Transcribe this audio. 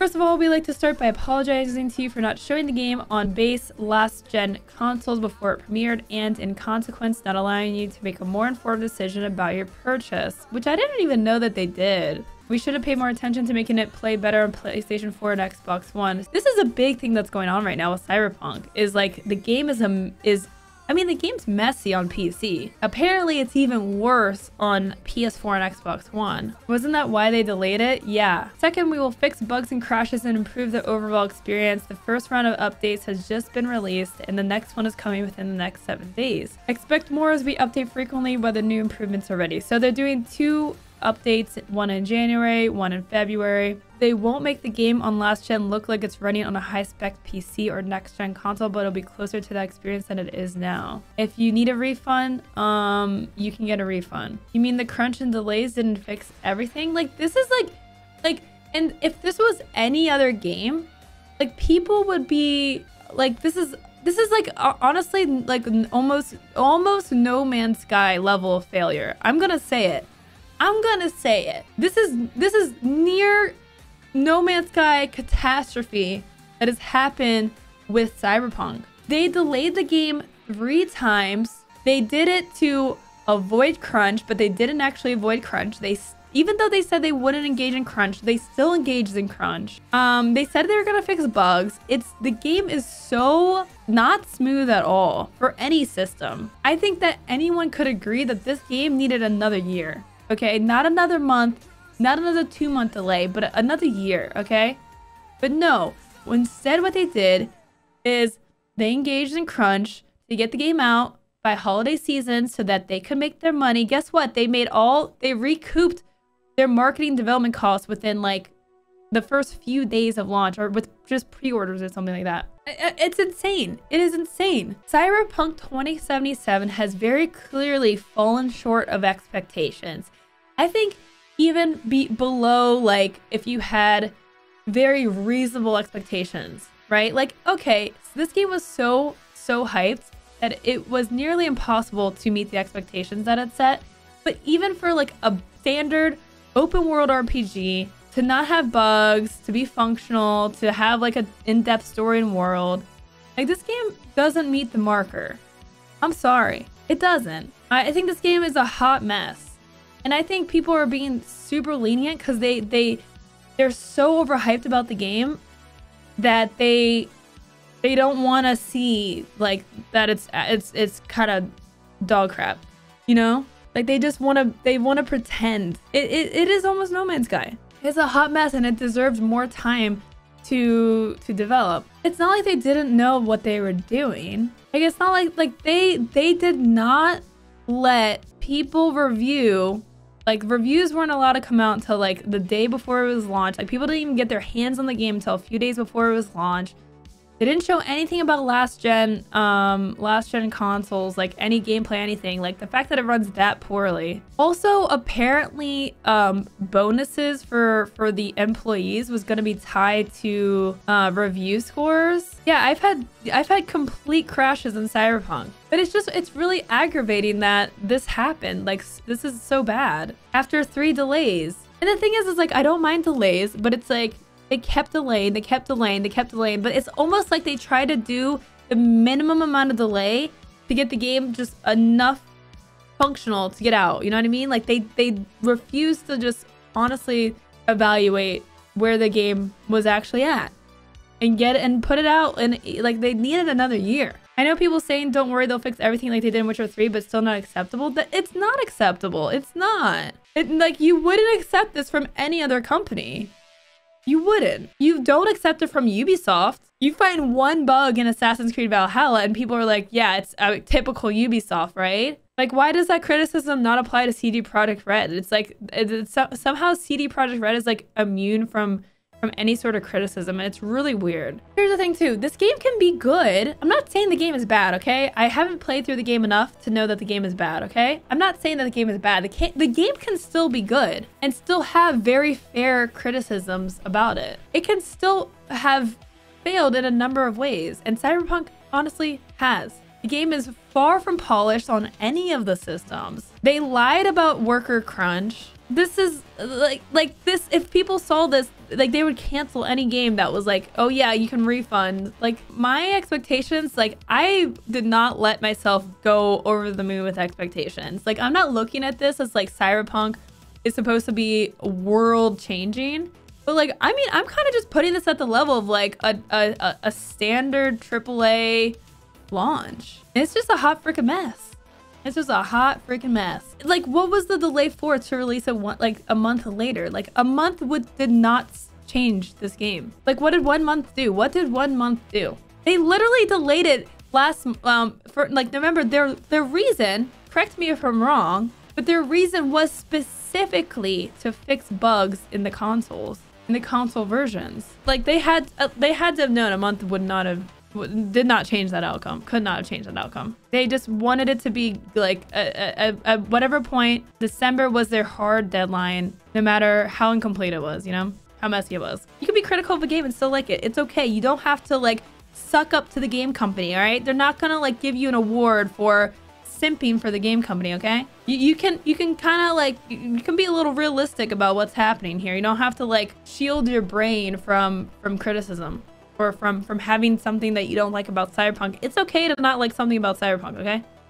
First of all, we'd like to start by apologizing to you for not showing the game on base last-gen consoles before it premiered, and in consequence, not allowing you to make a more informed decision about your purchase, which I didn't even know that they did. We should have paid more attention to making it play better on PlayStation 4 and Xbox One. This is a big thing that's going on right now with Cyberpunk, is like the game the game's messy on PC. Apparently, it's even worse on PS4 and Xbox One. Wasn't that why they delayed it? Yeah. Second, we will fix bugs and crashes and improve the overall experience. The first round of updates has just been released, and the next one is coming within the next 7 days. Expect more as we update frequently when the new improvements are ready. So they're doing 2 updates, one in January, one in February. They won't make the game on last gen look like it's running on a high-spec PC or next-gen console, but it'll be closer to that experience than it is now. If you need a refund, you can get a refund. You mean the crunch and delays didn't fix everything? Like, this is and if this was any other game, like, people would be like, this is like honestly like almost No Man's Sky level of failure. I'm gonna say it. This is near No Man's Sky catastrophe that has happened with Cyberpunk. They delayed the game 3 times. They did it to avoid crunch, but they didn't actually avoid crunch. Even though they said they wouldn't engage in crunch, they still engaged in crunch. They said they were gonna fix bugs. The game is so not smooth at all for any system. I think that anyone could agree that this game needed another year. Okay, not another month, not another 2-month delay, but another year, okay? But no, instead what they did is they engaged in crunch to get the game out by holiday season so that they could make their money. Guess what? They recouped their marketing development costs within like the first few days of launch, or with just pre-orders or something like that. It's insane. It is insane. Cyberpunk 2077 has very clearly fallen short of expectations. I think even below, like, if you had very reasonable expectations, right? Like, okay, so this game was so hyped that it was nearly impossible to meet the expectations that it set. But even for like a standard open world RPG, to not have bugs, to be functional, to have like an in-depth story and world, like, this game doesn't meet the marker. I'm sorry, it doesn't. I think this game is a hot mess. And I think people are being super lenient because they're so overhyped about the game that they don't want to see like that it's kind of dog crap, you know? Like, they want to pretend. It is almost No Man's Sky. It's a hot mess and it deserves more time to develop. It's not like they didn't know what they were doing. Like, it's not like they did not let people review. Like, reviews weren't allowed to come out until like the day before it was launched. Like, people didn't even get their hands on the game until a few days before it was launched. They didn't show anything about last gen consoles, like any gameplay, anything. Like, the fact that it runs that poorly. Also, apparently, bonuses for the employees was going to be tied to review scores. Yeah, I've had complete crashes in Cyberpunk, but it's really aggravating that this happened. Like, this is so bad after 3 delays. And the thing is like, I don't mind delays, but it's like, they kept delaying, but it's almost like they try to do the minimum amount of delay to get the game just enough functional to get out. You know what I mean? Like, they refuse to just honestly evaluate where the game was actually at and put it out, and like, they needed another year. I know people saying don't worry, they'll fix everything like they did in Witcher 3, but still not acceptable. That it's not acceptable. It's not. Like, you wouldn't accept this from any other company. You wouldn't. You don't accept it from Ubisoft. You find one bug in Assassin's Creed Valhalla and people are like, yeah, it's a typical Ubisoft, right? Like, why does that criticism not apply to CD Projekt Red? It's like, somehow CD Projekt Red is like immune from any sort of criticism, and it's really weird. Here's the thing too, this game can be good. I'm not saying the game is bad, okay? I haven't played through the game enough to know that the game is bad, okay? I'm not saying that the game is bad. The game can still be good and still have very fair criticisms about it. It can still have failed in a number of ways, and Cyberpunk honestly has. The game is far from polished on any of the systems. They lied about worker crunch. this is like this, if people saw this, like they would cancel any game that was like, oh yeah, you can refund. Like my expectations, like I did not let myself go over the moon with expectations. Like I'm not looking at this as like Cyberpunk is supposed to be world changing, but like I mean, I'm kind of just putting this at the level of like a standard AAA launch. It's just a hot freaking mess. It's just a hot freaking mess. Like, what was the delay for to release it like a month later? Like, a month did not change this game. Like, what did 1 month do? What did 1 month do? They literally delayed it last for like November. Their reason, correct me if I'm wrong, but their reason was specifically to fix bugs in the consoles, in the console versions. Like, they had to have known a month did not change that outcome. Could not have changed that outcome. They just wanted it to be like at whatever point. December was their hard deadline, no matter how incomplete it was, you know, how messy it was. You can be critical of a game and still like it. It's okay. You don't have to like suck up to the game company, all right? They're not gonna like give you an award for simping for the game company, okay? You can kind of like, you can be a little realistic about what's happening here. You don't have to like shield your brain from criticism. Or from having something that you don't like about Cyberpunk. It's okay to not like something about Cyberpunk, okay?